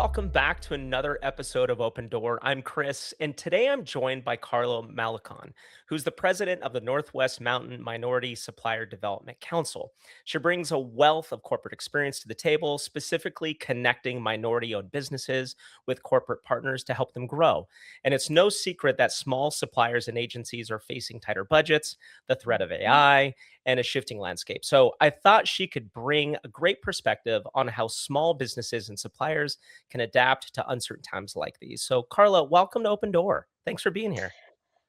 welcome back to another episode of Open Door. I'm Chris, and today I'm joined by Karla Malacon, who's the president of the Northwest Mountain Minority Supplier Development Council. She brings a wealth of corporate experience to the table, specifically connecting minority owned businesses with corporate partners to help them grow. And it's no secret that small suppliers and agencies are facing tighter budgets, the threat of AI, and a shifting landscape. So I thought she could bring a great perspective on how small businesses and suppliers can adapt to uncertain times like these. So Karla, welcome to Open Door. Thanks for being here.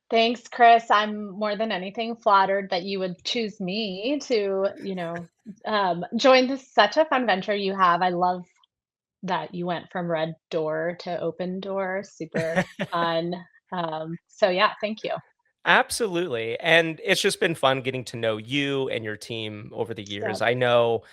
Thanks, Chris. I'm more than anything flattered that you would choose me to, join this such a fun venture you have. I love that you went from red door to open door. Super fun. So yeah, thank you. Absolutely. And it's just been fun getting to know you and your team over the years. Yep. I know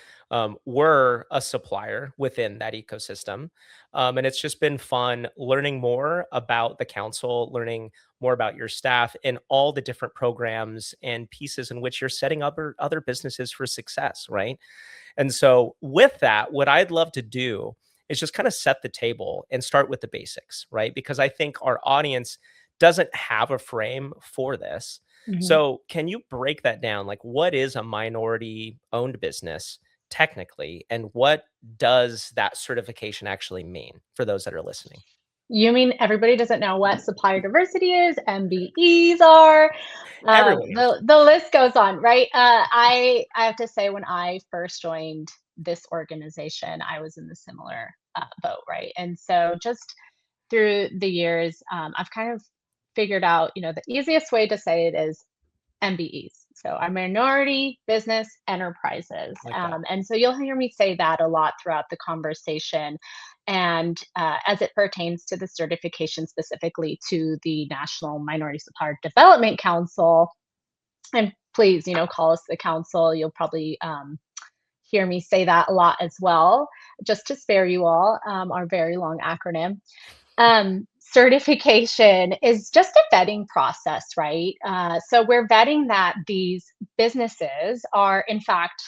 we're a supplier within that ecosystem. And it's just been fun learning more about the council, learning more about your staff and all the different programs and pieces in which you're setting up other businesses for success, right? And so, with that, what I'd love to do is just kind of set the table and start with the basics, right? Because I think our audience doesn't have a frame for this. Mhm. So, can you break that down? Like, what is a minority owned business technically? And what does that certification actually mean for those that are listening? You mean everybody doesn't know what supplier diversity is, MBEs are, Everyone knows. the list goes on, right? I have to say when I first joined this organization, I was in the similar boat, right? And so just through the years, I've kind of figured out, the easiest way to say it is MBEs. So our minority business enterprises. Like that. And so you'll hear me say that a lot throughout the conversation. And as it pertains to the certification specifically to the National Minority Supplier Development Council, and please, call us the council. You'll probably hear me say that a lot as well, just to spare you all our very long acronym. Certification is just a vetting process, right? So we're vetting that these businesses are, in fact,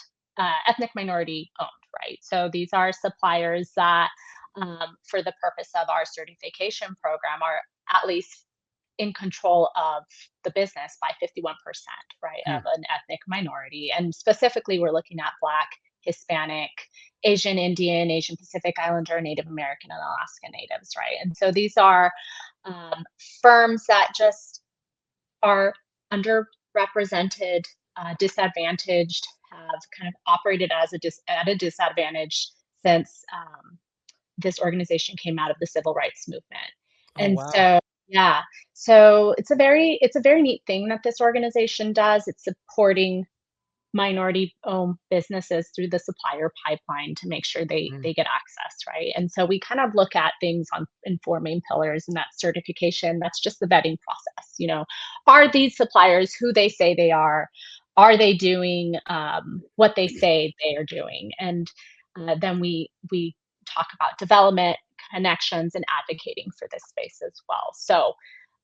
ethnic minority owned, right? So these are suppliers that, for the purpose of our certification program, are at least in control of the business by 51%, right, Hmm. of an ethnic minority. And specifically, we're looking at Black, Hispanic, Asian, Indian, Asian Pacific Islander, Native American, and Alaska Natives, right? And so these are firms that just are underrepresented, disadvantaged, have kind of operated as at a disadvantage since this organization came out of the civil rights movement. Oh, And wow. so, yeah, so it's a very neat thing that this organization does. It's supporting minority-owned businesses through the supplier pipeline to make sure they Mm. they get access, right? And so we kind of look at things on in four main pillars, and that certification, that's just the vetting process. Are these suppliers who they say they are? Are they doing what they say they are doing? And then we talk about development, connections, and advocating for this space as well. So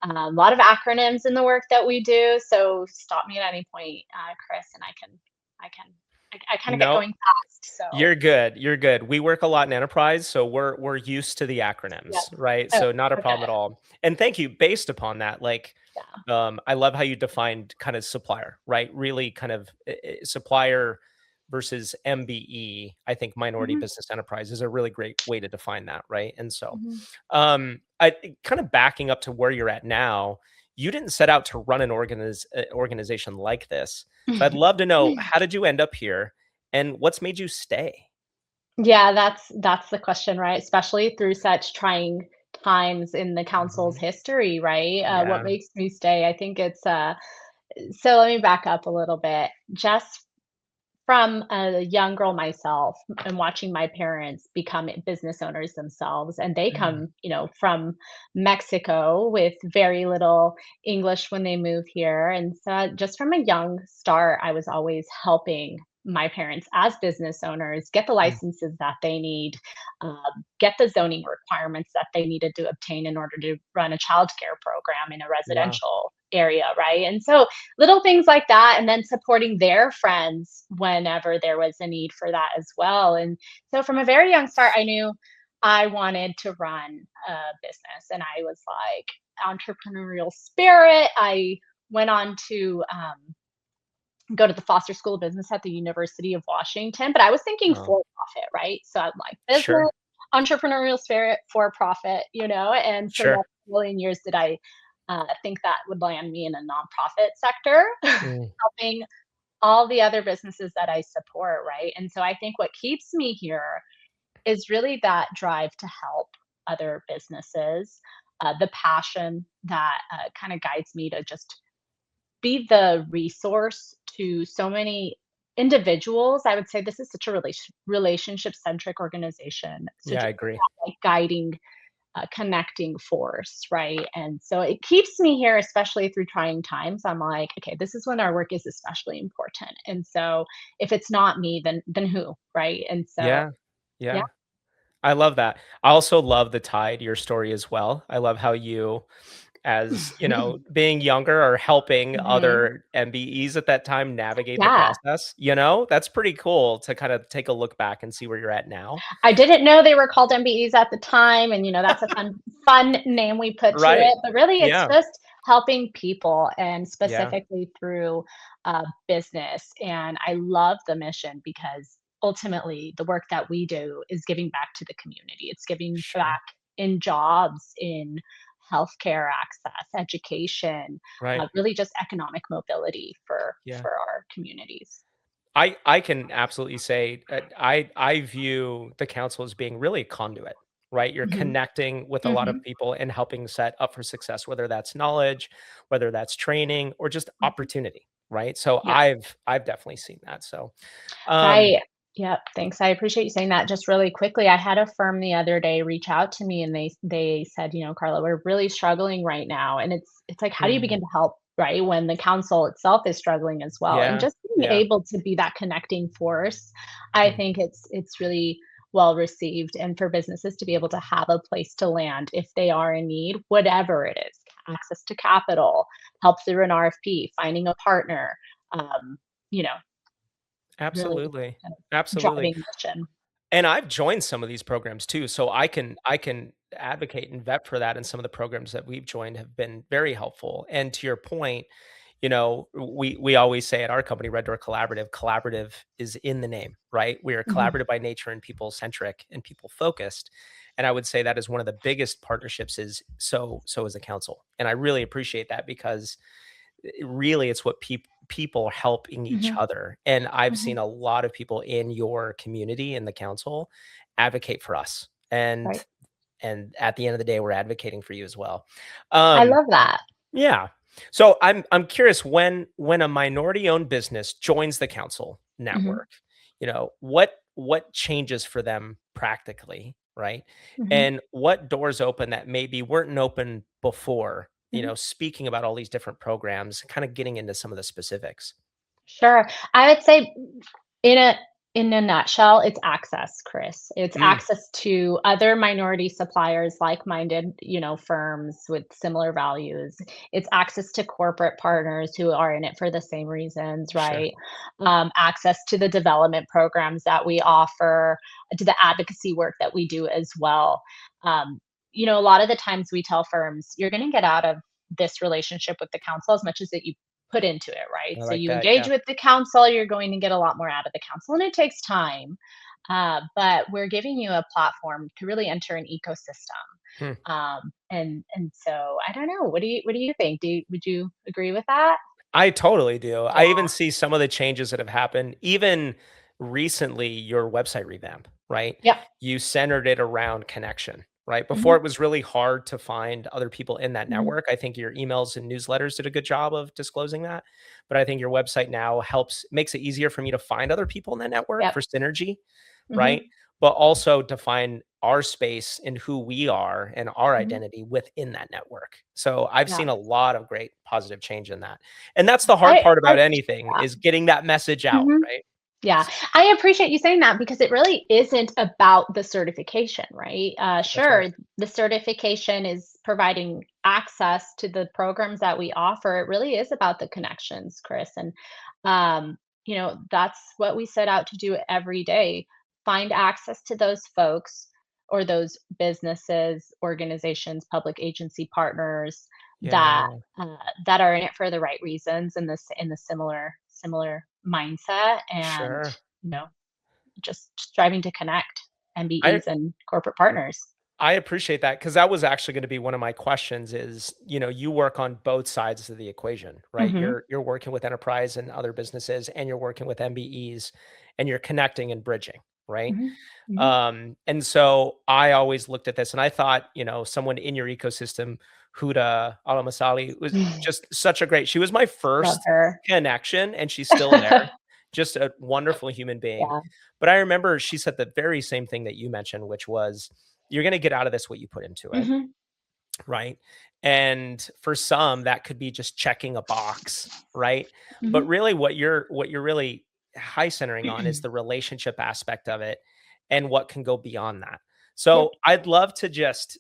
a lot of acronyms in the work that we do. So stop me at any point, Chris, and I can, I kind of get No, going fast. So you're good. You're good. We work a lot in enterprise, so we're used to the yeah. acronyms, right? Oh, So not a okay. problem at all. And thank you. Based upon that, like, Yeah. I love how you defined kind of supplier, right? Really kind of supplier versus MBE. I think minority Hmm. business enterprise is a really great way to define that, right? And so, Hmm. I kind of backing up to where you're at now. You didn't set out to run an organization like this, so I'd love to know how did you end up here, and what's made you stay? Yeah, that's the question, right? Especially through such trying times in the council's Mhm. history, right? What Yeah. makes me stay? I think it's so let me back up a little bit. Just from a young girl myself and watching my parents become business owners themselves, and they Mm. come, from Mexico with very little English when they move here. And so just from a young start, I was always helping my parents as business owners get the Mm. licenses that they need, get the zoning requirements that they needed to obtain in order to run a childcare program in a Yeah. residential area, right? And so little things like that, and then supporting their friends whenever there was a need for that as well. And so from a very young start, I knew I wanted to run a business, and I was like, entrepreneurial spirit. I went on to go to the Foster School of Business at the University of Washington, but I was thinking Oh, for profit, right? So I'm like business, sure, entrepreneurial spirit, for profit, and for sure. never a million years did I think that would land me in a nonprofit sector, Mm, helping all the other businesses that I support, right? And so I think what keeps me here is really that drive to help other businesses, the passion that kind of guides me to just be the resource to so many individuals. I would say this is such a relationship centric organization, so yeah, I just agree. like guiding, connecting force, right? And so it keeps me here, especially through trying times. I'm like, okay, this is when our work is especially important. And so if it's not me, then who, right? And so Yeah, yeah. yeah. I love that. I also love the tie to your story as well. I love how you, as being younger or helping Mhm. other MBEs at that time navigate the Yeah. process, that's pretty cool to kind of take a look back and see where you're at now. I didn't know they were called MBEs at the time, and, that's a fun name we put to Right. it, but really it's Yeah. just helping people and Yeah. specifically through, business, and I love the mission because ultimately the work that we do is giving back to the community. It's giving Sure. back in jobs, in healthcare access, education, Right. really just economic mobility for Yeah. our communities. I can absolutely say I view the council as being really a conduit, right? You're Mhm. connecting with a lot of Mhm. people and helping set up for success, whether that's knowledge, whether that's training, or just Mhm. opportunity, right? So Yeah. I've definitely seen that. So, um, Right. Yep. Thanks. I appreciate you saying that. Just really quickly, I had a firm the other day reach out to me and they said, Carla, we're really struggling right now. And it's like, how do you mm, begin to help, right? When the council itself is struggling as well. And yeah, just being yeah, able to be that connecting force, I mm, think it's really well received. And for businesses to be able to have a place to land if they are in need, whatever it is, access to capital, help through an RFP, finding a partner, um, you know, really absolutely, kind of absolutely. driving mission. And I've joined some of these programs too, so I can advocate and vet for that, and some of the programs that we've joined have been very helpful. And to your point, we always say at our company, Red Door Collaborative, collaborative is in the name, right? We are Mhm, collaborative by nature and people centric and people focused. And I would say that is one of the biggest partnerships is so as a council. And I really appreciate that because really it's what people helping each mhm, other. And I've mhm, seen a lot of people in your community in the council advocate for us. And right. and at the end of the day, we're advocating for you as well. I Um, love that. yeah. So I'm curious when a minority owned business joins the council Mhm, network, what changes for them practically, right? mhm, And what doors open that maybe weren't open before, mhm. speaking about all these different programs, kind of getting into some of the specifics. Sure. I would say in a nutshell, it's access, Chris. It's Mm, access to other minority suppliers, like-minded, firms with similar values. It's access to corporate partners who are in it for the same reasons, sure. right? Access to the development programs that we offer, to the advocacy work that we do as well. Um, a lot of the times we tell firms, you're going to get out of this relationship with the council as much as that you put into it, right? I So like you that. engage Yeah. with the council, you're going to get a lot more out of the council, and it takes time. But we're giving you a platform to really enter an ecosystem. Hmm. And so I don't know. What do you think? Would you agree with that? I totally do. Yeah. I even see some of the changes that have happened, even recently, your website revamp, right? Yep. You centered it around connection, right? Before Hmm. it was really hard to find other people in that Hmm. network. I think your emails and newsletters did a good job of disclosing that. But I think your website now makes it easier for me to find other people in that network Yep. for synergy, right? Hmm. But also to find our space and who we are and our Hmm. identity within that network. So I've Yeah. seen a lot of great positive change in that. And that's the hard part I about appreciate anything that. is getting that message out, Mhm. right? Yeah, I appreciate you saying that because it really isn't about the certification, right? That's right. Sure, the certification is providing access to the programs that we offer. It really is about the connections, Chris. And, that's what we set out to do every day, find access to those folks, or those businesses, organizations, public agency partners that Yeah, uh, that are in it for the right reasons in this in the similar mindset, and sure. you know just striving to connect I MBEs and corporate partners. I appreciate that because that was actually gonna be one of my questions is, you work on both sides of the equation, right? Hmm. You're working with enterprise and other businesses, and you're working with MBEs, and you're connecting and bridging, right? Hmm. Hmm. And so I always looked at this and I thought, someone in your ecosystem, Huda Alamasali, was just such a great she was my Love first her. connection and she's still there. Just a wonderful human being. Yeah. But I remember she said the very same thing that you mentioned, which was you're going to get out of this what you put into it. Hmm. Right? And for some, that could be just checking a box, right? But Hmm. really what you're really high centering on is the relationship aspect of it and what can go beyond that. Yep. So I'd love to just,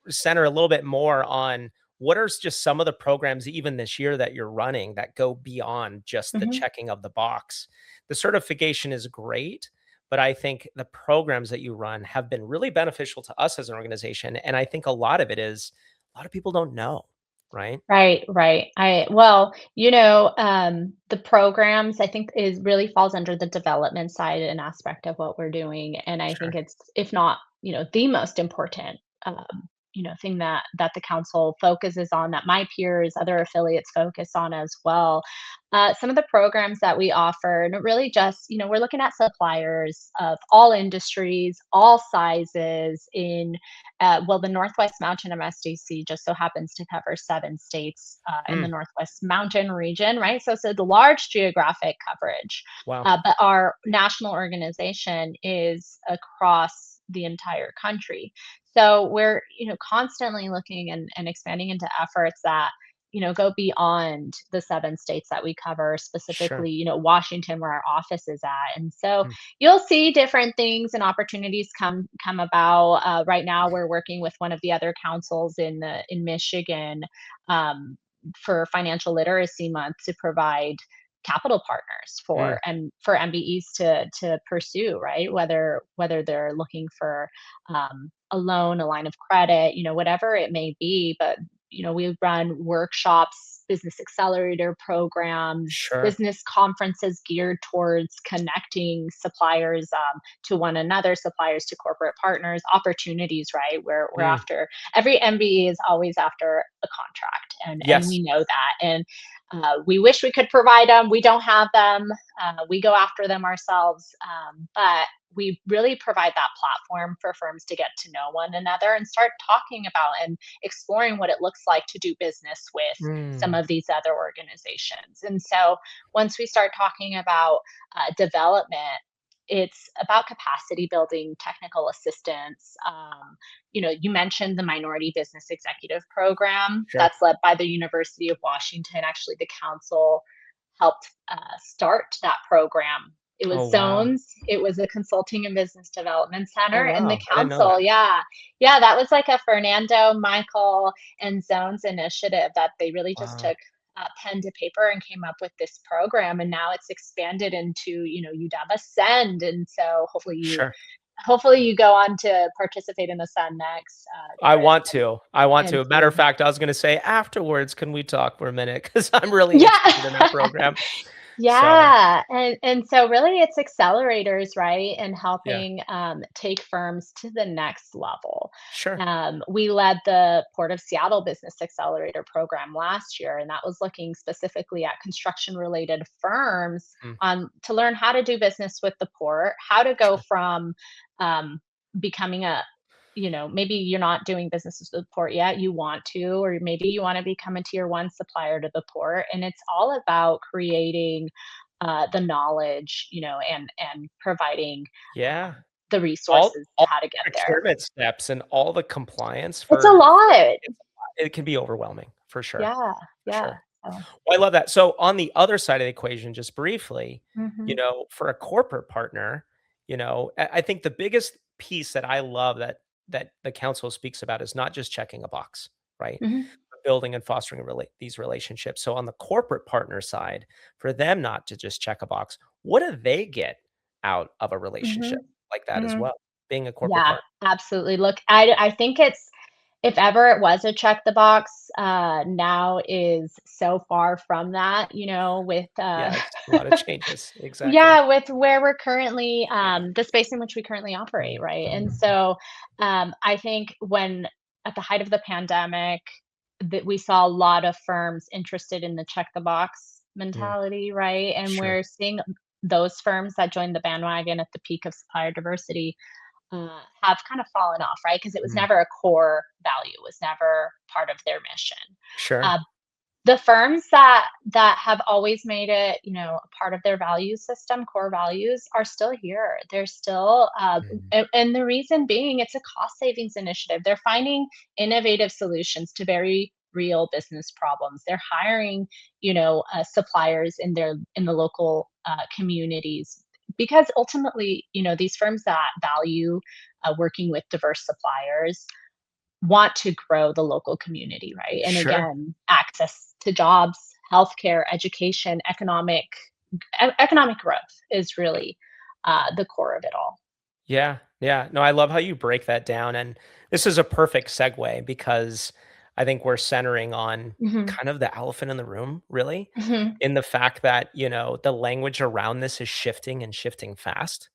center a little bit more on what are just some of the programs even this year that you're running that go beyond just the Hmm. checking of the box. The certification is great, but I think the programs that you run have been really beneficial to us as an organization, and I think a lot of it is a lot of people don't know, right? Right, right. Well, the programs I think is really falls under the development side and aspect of what we're doing. And I think Sure. it's, if not, the most important, thing that the council focuses on, that my peers, other affiliates focus on as well. Some of the programs that we offer, and it really just, we're looking at suppliers of all industries, all sizes in well, the Northwest Mountain MSDC just so happens to cover 7 states in the Mm, Northwest Mountain region, right? So it's a large geographic coverage. wow. But our national organization is across the entire country. So we're, constantly looking and expanding into efforts that, go beyond the 7 states that we cover, Sure. specifically, Washington, where our office is at. And so Mm, you'll see different things and opportunities come about. Right now, we're working with one of the other councils in Michigan, um, for Financial Literacy Month, to provide capital partners mm, for MBEs to pursue, right? Whether they're looking for a loan, a line of credit, whatever it may be. But we run workshops, business accelerator programs, sure. business conferences geared towards connecting suppliers to one another, suppliers to corporate partners, opportunities, right? Where we're Mm, after, every MBE is always after a contract, and yes. we know that. And we wish we could provide them. We don't have them. We go after them ourselves. But we really provide that platform for firms to get to know one another and start talking about and exploring what it looks like to do business with some Mm, of these other organizations. And so once we start talking about development, it's about capacity building, technical assistance. You mentioned the Minority Business Executive Program sure. that's led by the University of Washington. Actually, the council helped start that program. It Oh, was wow. Zones. It was a consulting and business development Oh, center, and the wow. I didn't know council, that. yeah, yeah, that was like a Fernando, Michael, and Zones initiative that they really just Wow. took pen to paper and came up with this program, and now it's expanded into UW Ascend, and so Sure. hopefully you go on to participate in Ascend next, I Chris, want to. I want and to. Matter of see. fact, I was gonna say afterwards, can we talk for a minute? Because 'Cause I'm really interested in that Yeah. program. So, Yeah, and so really it's accelerators, right? And yeah. helping take firms to the next level. Sure. We led the Port of Seattle Business Accelerator program last year, and that was looking specifically at construction-related firms Mm, to learn how to do business with the port, how to go sure. from um, becoming a maybe you're not doing business with the port yet, you want to, or maybe you want to become a tier one supplier to the port. And it's all about creating the knowledge, and providing Yeah. um, the All resources to all how to get the there. procurement steps and all the compliance It's a for lot. it can be overwhelming, for sure, Yeah, for yeah. sure. So, Well, I love that. So, on the other side of the equation, just briefly, hmm. for a corporate partner, I think the biggest piece that I love that the council speaks about is not just checking a box, right? Hmm. But building and fostering these relationships. So, on the corporate partner side, for them not to just check a box, what do they get out of a relationship Hmm. like that as Hmm. well? being a corporate Yeah, partner. absolutely. Look, I think it's if ever it was a check the box, now is so far from that, with, Yes, a lot of changes. Exactly. yeah, with where we're currently, the space in which we currently operate, right? And so, I think when at the height of the pandemic, that we saw a lot of firms interested in the check the box Mm, mentality, right? And sure. we're seeing those firms that joined the bandwagon at the peak of supplier diversity have kind of fallen off, right? Because it was Mm, never a core value, it was never part of their mission. sure. Uh, the firms that have always made it, a part of their value system, core values, are still here. They're still, Mm, and the reason being, it's a cost savings initiative. They're finding innovative solutions to very real business problems. They're hiring, suppliers in the local communities because ultimately, these firms that value working with diverse suppliers want to grow the local community, right? And sure. again, access to jobs, healthcare, education, economic growth is really the core of it all. Yeah, yeah. No, I love how you break that down, and this is a perfect segue because I think we're centering on Mhm, kind of the elephant in the room, really, mhm, in the fact that, the language around this is shifting and shifting fast,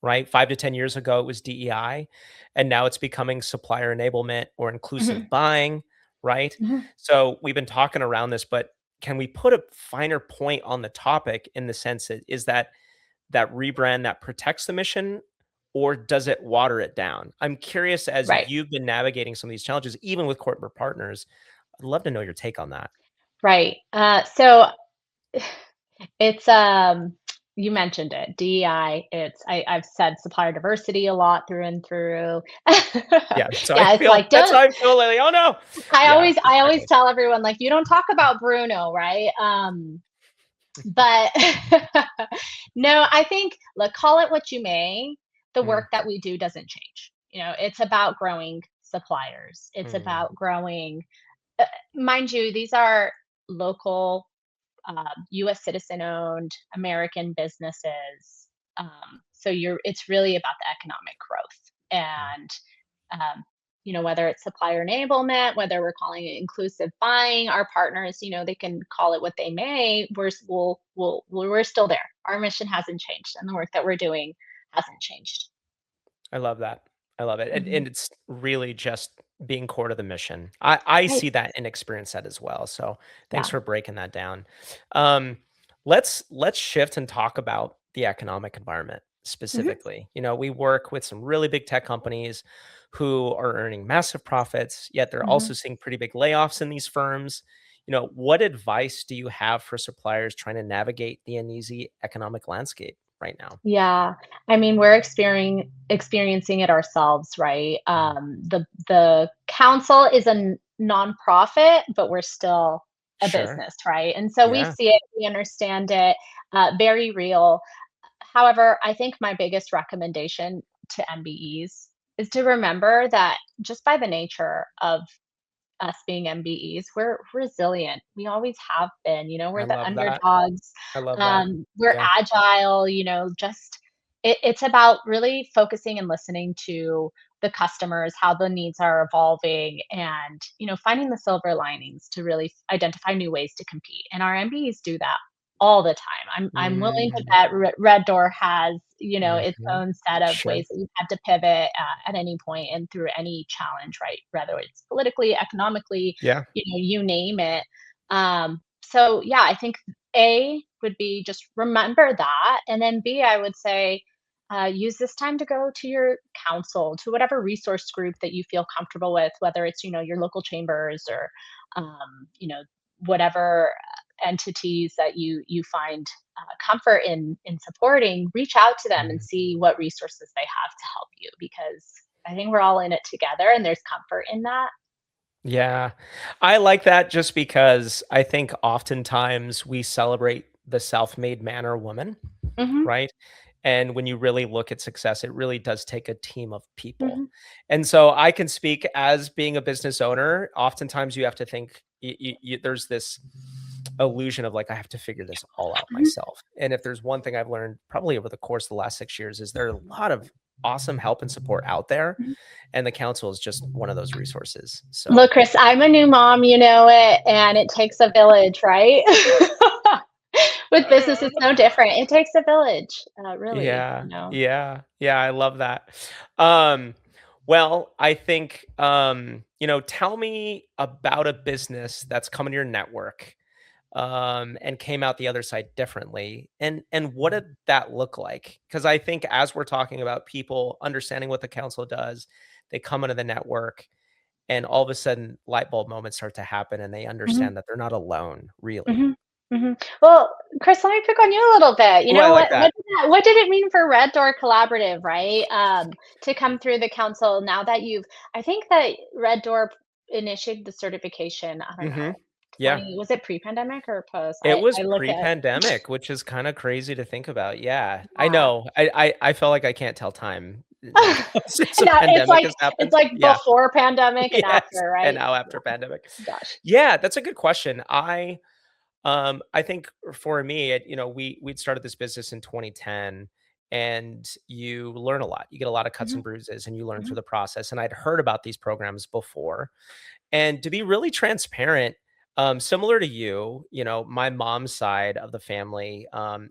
right? 5 to 10 years ago, it was DEI, and now it's becoming supplier enablement or inclusive mhm, buying, right? mhm. So, we've been talking around this, but can we put a finer point on the topic in the sense that is that rebrand that protects the mission, or does it water it down? I'm curious as Right, you've been navigating some of these challenges, even with corporate partners, I'd love to know your take on that. right. So it's you mentioned it, DEI. I've said supplier diversity a lot through and through. Yeah, that's how I Yeah, it's feel. like That's how don't I feel lately. Oh no. I Yeah, always I always exactly. tell everyone like you don't talk about Bruno, right? But no, I think, look, call it what you may, the Mm, work that we do doesn't change. It's about growing suppliers. It's mm, about growing, uh, mind you, these are local, U.S. citizen owned American businesses. So it's really about the economic growth mm. and whether it's supplier enablement, whether we're calling it inclusive buying, our partners, they can call it what they may. We're still there. Our mission hasn't changed, and the work that we're doing hasn't changed. I love that. I love it. And Mhm. and it's really just being core to the mission. I Right. see that and experience that as well. So thanks Yeah. for breaking that down. Um, let's shift and talk about the economic environment Mhm. specifically. We work with some really big tech companies who are earning massive profits, yet they're also Mhm. seeing pretty big layoffs in these firms. What advice do you have for suppliers trying to navigate the uneasy economic landscape right now? Yeah. I mean, we're experiencing it ourselves, right? Mm, The council is a nonprofit, but we're still a sure. business, right? And so we Yeah. see it, we understand it, very real. However, I think my biggest recommendation to MBEs is to remember that just by the nature of us being MBEs, we're resilient. We always have been, I we're the love that. underdogs. I love that. We're Yeah. agile, just it's about really focusing and listening to the customers, how the needs are evolving, and finding the silver linings to really identify new ways to compete. And our MBEs do that all the time. I'm willing to Mm, bet Red Door has its mhm. own set of Sure. ways that you've had to pivot at any point and through any challenge, right? Whether it's politically, economically, Yeah. you name it. So yeah, I think A would be just remember that, and then B, I would say use this time to go to your council, to whatever resource group that you feel comfortable with, whether it's your local chambers or whatever entities that you find comfort in supporting. Reach out to them and Mm. see what resources they have to help you, because I think we're all in it together, and there's comfort in that. Yeah. I like that just because I think oftentimes we celebrate the self-made man or woman, Hmm. right? And when you really look at success, it really does take a team of people. Hmm. And so I can speak as being a business owner, oftentimes you have to think there's this illusion of like I have to figure this all out Hmm. myself. And if there's one thing I've learned probably over the course of the last 6 years is there are a lot of awesome help and support out there, Mhm. and the council is just one of those resources. So Look, Chris, I'm a new mom, and it takes a village, right? With business, it's no different. It takes a village, really, yeah, yeah, I love that. Um, well, I think, tell me about a business that's come in your network, and came out the other side differently, and what did that look like? Because I think as we're talking about people understanding what the council does, they come into the network, and all of a sudden, light bulb moments start to happen, and they Mhm, understand that they're not alone, really. mhm, mhm. Well, Chris, let me pick on you a little bit. Oh, I like that. What did it mean for Red Door Collaborative, right? To come through the council now that you've I think that Red Door initiated the certification, I don't Mhm. know, Yeah. 20 was it pre-pandemic or post? It was I look at pre-pandemic, which is kinda crazy to think about, yeah. I yeah. know. I feel like I can't tell time now since a No, pandemic has it's happened. like Yeah. before pandemic and Yes, after, and right? now after pandemic. Gosh. Yeah, that's a good question. I think for me, we'd started this business in 2010, and you learn a lot. You get a lot of cuts and Mhm, bruises, and you learn through mhm, the process, and I'd heard about these programs before. And to be really transparent, similar to you, my mom's side of the family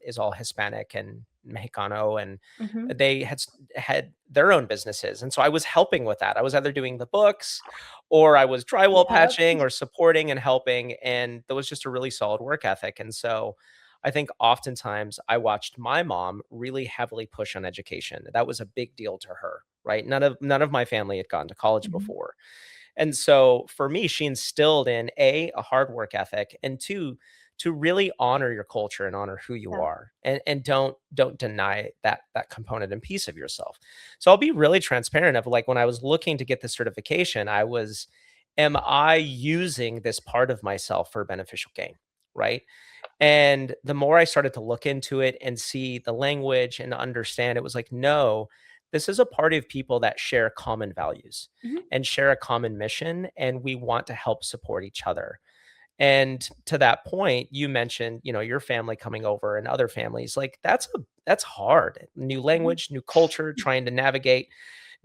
is all Hispanic and Mexicano, and mhm. they had their own businesses, and so I was helping with that. I was either doing the books, or I was drywall Yep. patching, or supporting and helping, and there was just a really solid work ethic. And so, I think oftentimes I watched my mom really heavily push on education. That was a big deal to her, right? None of my family had gone to college Mhm. before, and so for me, she instilled in a hard work ethic, and two, to really honor your culture and honor who you Yep. are, and don't deny that component and piece of yourself. So I'll be really transparent of, like, when I was looking to get the certification, am I using this part of myself for beneficial gain? Right. And the more I started to look into it and see the language and understand, it was like, no, this is a party of people that share common values Mhm. and share a common mission, and we want to help support each other. And to that point, you mentioned, your family coming over and other families. Like, that's hard. New Mhm. language, new culture, trying to navigate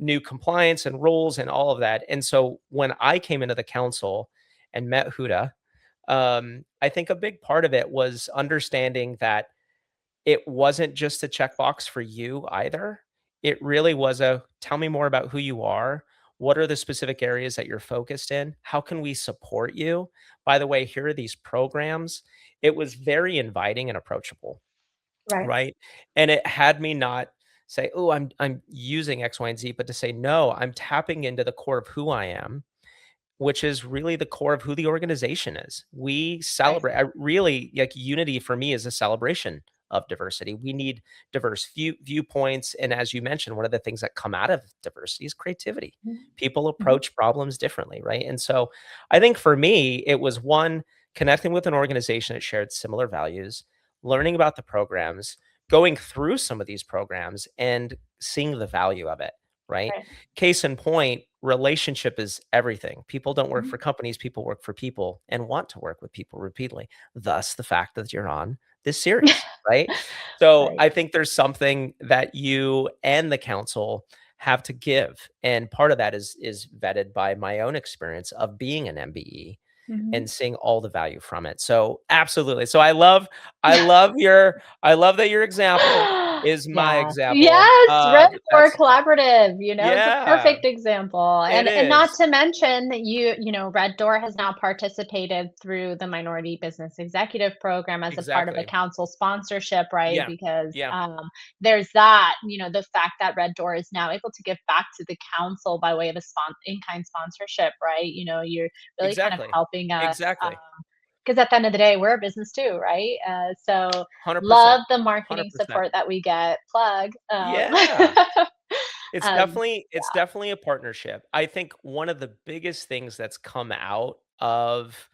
new compliance and rules and all of that. And so when I came into the council and met Huda, I think a big part of it was understanding that it wasn't just a checkbox for you either. It really was a, tell me more about who you are. What are the specific areas that you're focused in? How can we support you? By the way, here are these programs. It was very inviting and approachable, Right. right? And it had me not say, "Oh, I'm using X, Y, and Z," but to say, "No, I'm tapping into the core of who I am, which is really the core of who the organization is." We Right. celebrate, really, like, unity for me is a celebration of diversity. We need diverse viewpoints. And as you mentioned, one of the things that come out of diversity is creativity. Mhm. People Mhm. approach problems differently, right? And so I think for me, it was one, connecting with an organization that shared similar values, learning about the programs, going through some of these programs, and seeing the value of it, right? Right. Case in point, relationship is everything. People don't work Mhm. for companies, people work for people and want to work with people repeatedly. Thus, the fact that you're on this series, right? So Right. I think there's something that you and the council have to give. And part of that is vetted by my own experience of being an MBE Mhm. and seeing all the value from it. So absolutely. So I love that your example is my Yeah. example. Yes, Red Door That's Collaborative, it's a yeah, perfect example, it and not is. to mention that Red Door has now participated through the Minority Business Executive Program as a part of a Exactly. council sponsorship, right? Yeah. Because, Yeah. there's that, the fact that Red Door is now able to give back to the council by way of a in-kind sponsorship, right? You're really kind of Exactly. helping us, Exactly. because at the end of the day, we're a business too, right? So 100%. love the marketing 100%. support that we get. Plug. Yeah. It's Um, definitely it's definitely a partnership. I think one of the biggest things that's come out of,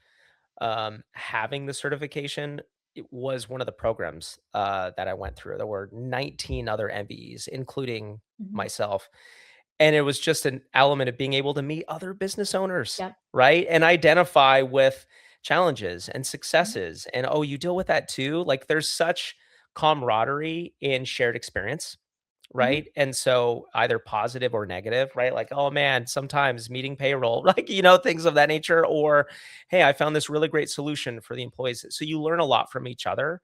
having the certification, it was one of the programs, that I went through. There were 19 other MBEs, including mhm, myself. And it was just an element of being able to meet other business owners, yep. right? And identify with challenges and Mhm, successes. And, oh, you deal with that too? Like, there's such camaraderie in shared experience, Mhm. right? And so either positive or negative, right? Like, oh man, sometimes meeting payroll, like, things of that nature, or hey, I found this really great solution for the employees. So you learn a lot from each other.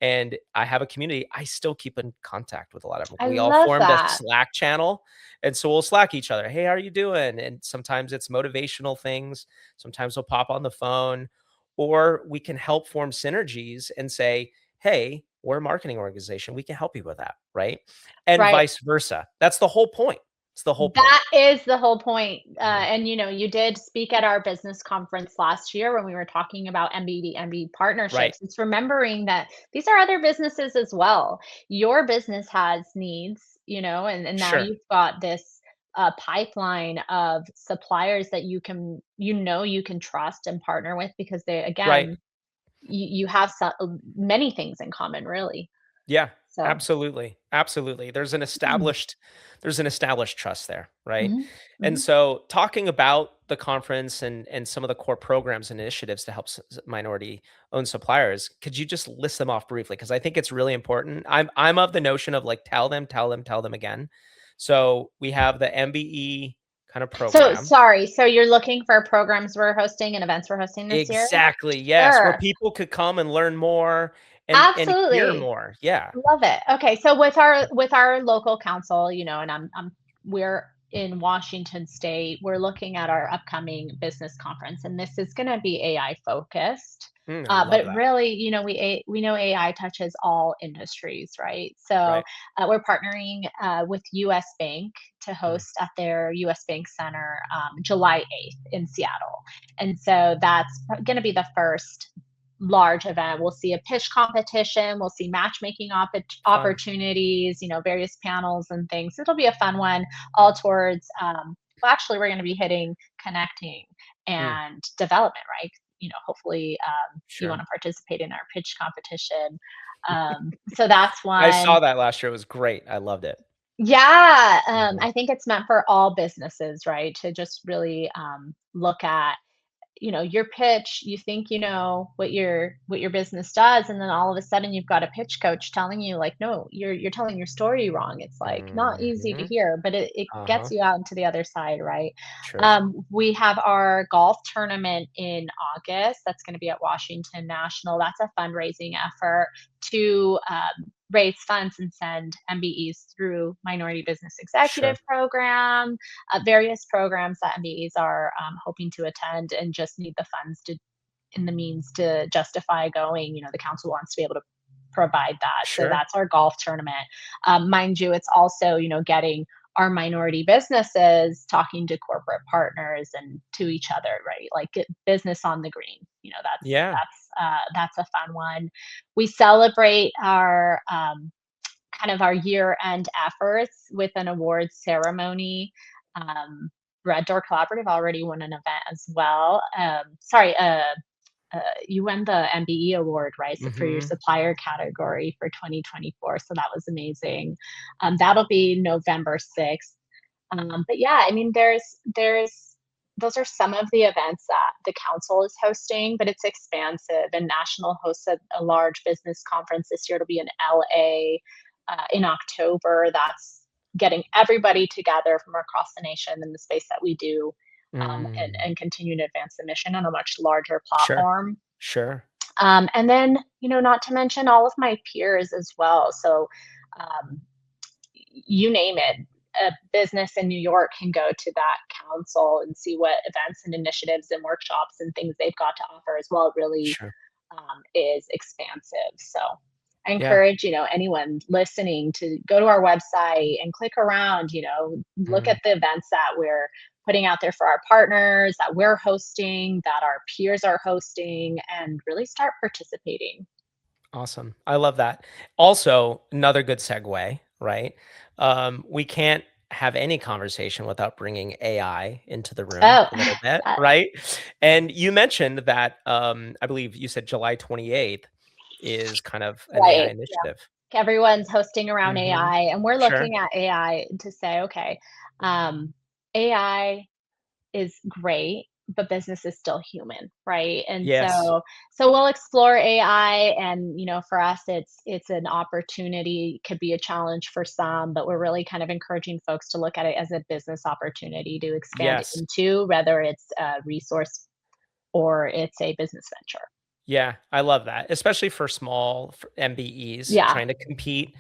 And I have a community. I still keep in contact with a lot of them. I We all love formed a that. Slack channel. And so we'll Slack each other. Hey, how are you doing? And sometimes it's motivational things. Sometimes we'll pop on the phone, or we can help form synergies and say, hey, we're a marketing organization. We can help you with that. Right. And Right. vice versa. That's the whole point. It's the whole point. That is the whole point. Mhm. And you did speak at our business conference last year when we were talking about MBE Right. partnerships. It's remembering that these are other businesses as well. Your business has needs, and now Sure. you've got this pipeline of suppliers that you can trust and partner with because they, Right. again, you have many things in common, really. Yeah, So, absolutely. Absolutely. There's an established trust there, right? mhm, And mhm. so talking about the conference and some of the core programs and initiatives to help minority owned suppliers, could you just list them off briefly? Because I think it's really important. I'm of the notion of like tell them again. So we have the MBE kind of So program. sorry. So you're looking for programs we're hosting and events we're hosting this year? Exactly. Yes, where Sure. people could come and learn more and hear Absolutely. more. Yeah. Love it. Okay, so with our local council, and we're in Washington State. We're looking at our upcoming business conference, and this is going to be AI focused. I love But that. really, we know AI touches all industries, right? So Right. we're partnering with U.S. Bank to Mm, host at their U.S. Bank Center July 8th in Seattle, and so that's going to be the first large event. We'll see a pitch competition, we'll see matchmaking fun. opportunities, various panels and things. It'll be a fun one, all towards, well, actually, we're going to be hitting connecting Mm, and development, right? Hopefully, you want sure. to participate in our pitch competition. So that's I one. saw that last year, it was great, I loved it. Yeah, Mhm, I think it's meant for all businesses, right? To just really look at your pitch. You think you know what your business does, and then all of a sudden you've got a pitch coach telling you like, no, you're telling your story wrong. It's like not easy to mhm, hear, but it gets uh-huh, you out into the other side, right? sure, We have our golf tournament in August. That's going to be at Washington National. That's a fundraising effort to raise funds and send MBEs through Minority Business sure, Executive Program, various programs that MBEs are hoping to attend and just need the funds to in the means to justify going. The council wants to be able to provide that. So sure, that's our golf tournament. Mind you, it's also, getting our minority businesses talking to corporate partners and to each other, right? Like get business on the green. yeah, That's a fun one. We celebrate our kind of our year end efforts with an awards ceremony. Um, Red Door Collaborative already won an event as well. Sorry, you won the MBE award, right? So for your mhm, supplier category for 2024. So that was amazing. That'll be November 6th. But yeah, I mean, those are some of the events that the council is hosting, but it's expansive. And National hosts a large business conference this year. It'll be in LA in October. That's getting everybody together from across the nation in the space that we do, and mm, continue to advance the mission on a much larger sure, platform. sure, And then, not to mention all of my peers as well. So, um, you name it, a business in New York can go to that council and see what events and initiatives and workshops and things they've got to offer as well. It really sure, is expansive. So I yeah, encourage, anyone listening to go to our website and click around, look mhm, at the events that we're putting out there for our partners, that we're hosting, that our peers are hosting, and really start participating. awesome, I love that. Also, another good segue, right? We can't have any conversation without bringing AI into the room Oh, a little bit, that, right? And you mentioned that, I believe you said July 28th is kind of an AI right. initiative. Everyone's hosting around Mhm. AI, and we're Sure. looking at AI to say, okay, um, AI is great, but business is still human, right? And Yes. so we'll explore AI, and for us it's an opportunity, could be a challenge for some, but we're really kind of encouraging folks to look at it as a business opportunity to expand Yes. into, whether it's a resource or it's a business venture. Yeah, I love that, especially for small MBEs Yeah. trying to compete.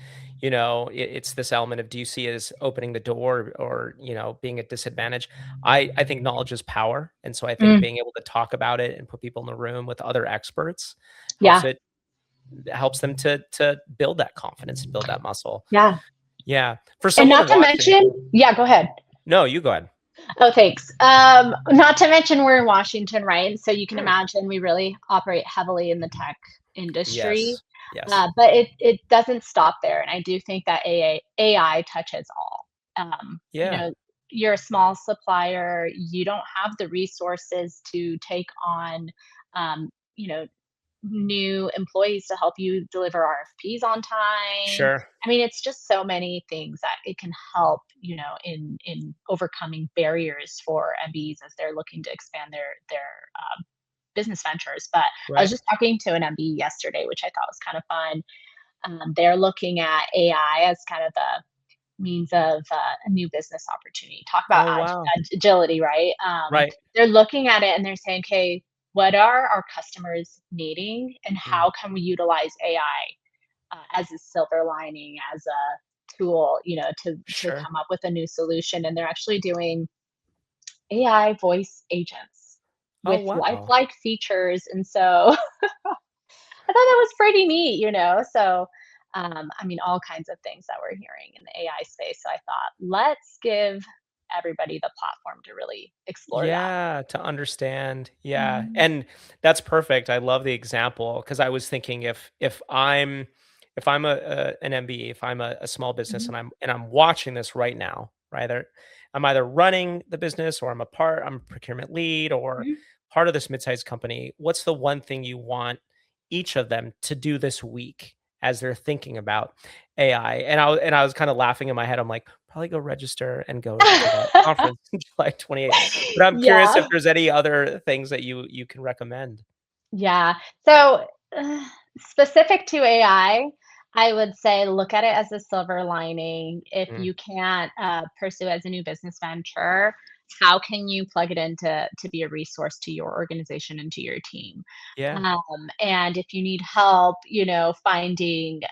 It's this element of, do you see it as opening the door or, being at disadvantage? I think knowledge is power. And so I think Mm, being able to talk about it and put people in the room with other experts helps yeah. it helps them to build that confidence and build that muscle. Yeah. Yeah. For And someone not to watching. mention, yeah, go ahead. No, you go ahead. Oh, thanks. Not to mention we're in Washington, right? And so you can Mm. imagine we really operate heavily in the tech industry. Yes. Yes. But it doesn't stop there. And I do think that AI touches all. You Yeah. know, you're a small supplier, you don't have the resources to take on, um, you know, new employees to help you deliver RFPs on time. Sure. I mean, it's just so many things that it can help, in overcoming barriers for MBs as they're looking to expand their business ventures. But I was Right. just talking to an MB yesterday, which I thought was kind of fun. They're looking at AI as kind of the means of a new business opportunity. Talk about Oh, wow. agility, right? Right. They're looking at it and they're saying, "Okay, what are our customers needing, and Mm. how can we utilize AI as a silver lining, as a tool, to Sure. come up with a new solution?" And they're actually doing AI voice agents Oh, with wow. lifelike features, and so I thought that was pretty neat, So, I mean, all kinds of things that we're hearing in the AI space. So I thought, let's give everybody the platform to really explore that. Yeah, to understand. Yeah, Mhm, and that's perfect. I love the example because I was thinking if I'm an MBE, if I'm a small business mhm, and I'm watching this right now, right? I'm either running the business or I'm a procurement lead or mhm. part of this mid-sized company. What's the one thing you want each of them to do this week as they're thinking about AI? And I was kind of laughing in my head. I'm like, probably go register and go to that conference in July 28th. But I'm curious if Yeah, there's any other things that you can recommend. yeah. So, specific to I would say look at it as a silver lining. If Mm, you can't pursue as a new business venture, how can you plug it into to be a resource to your organization and to your team? yeah. And if you need help, finding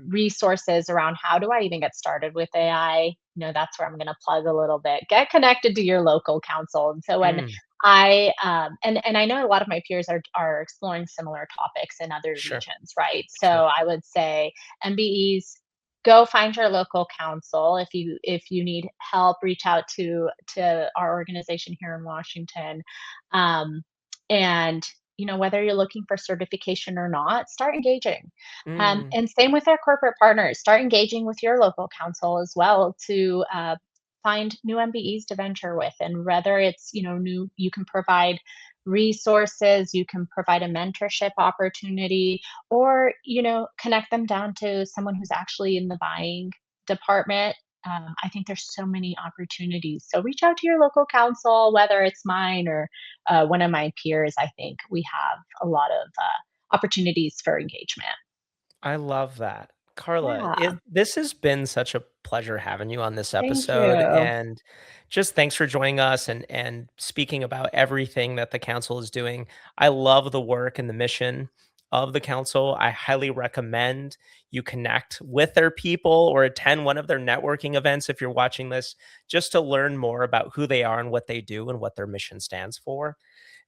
resources around how do I even get started with AI, that's where I'm going to plug a little bit. Get connected to your local council. And so when Mm, and I know a lot of my peers are exploring similar topics in other sure, regions, right? So sure. I would say MBEs, go find your local council. If you need help, reach out to our organization here in Washington. And whether you're looking for certification or not, start engaging. Mm, And same with our corporate partners. Start engaging with your local council as well to find new MBEs to venture with. And whether it's new, you can provide resources, you can provide a mentorship opportunity, or connect them down to someone who's actually in the buying department. I think there's so many opportunities. So reach out to your local council, whether it's mine or one of my peers. I think we have a lot of opportunities for engagement. I love that. Carla, Yeah, this has been such a pleasure having you on this thank episode, you. and just thanks for joining us and speaking about everything that the council is doing. I love the work and the mission of the council. I highly recommend you connect with their people or attend one of their networking events if you're watching this, just to learn more about who they are and what they do and what their mission stands for.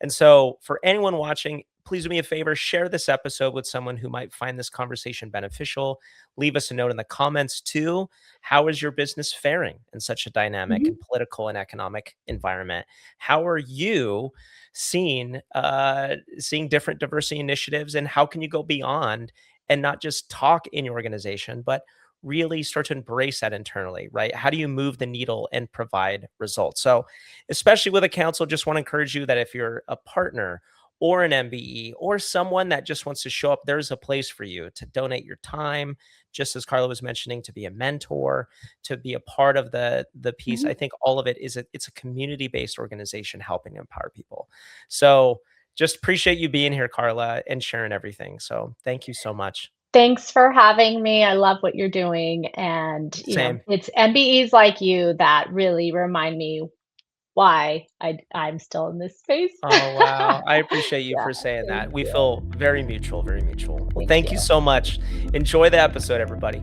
And so, for anyone watching, please do me a favor, share this episode with someone who might find this conversation beneficial. Leave us a note in the comments too. How is your business faring in such a dynamic Mhm. and political and economic environment? How are you seeing different diversity initiatives, and how can you go beyond and not just talk in your organization, but really start to embrace that internally, right? How do you move the needle and provide results? So, especially with a council, just want to encourage you that if you're a partner or an MBE or someone that just wants to show up, there's a place for you to donate your time, just as Karla was mentioning, to be a mentor, to be a part of the piece. Mhm. I think all of it is it's a community-based organization helping empower people. So just appreciate you being here, Karla, and sharing everything. So thank you so much. Thanks for having me. I love what you're doing, and, Same. it's MBEs like you that really remind me why I'm still in this space. Oh, wow. I appreciate you Yeah, for saying thank that. We you. feel very mutual, very mutual. Well, Thank thank you you. so much. Enjoy the episode, everybody.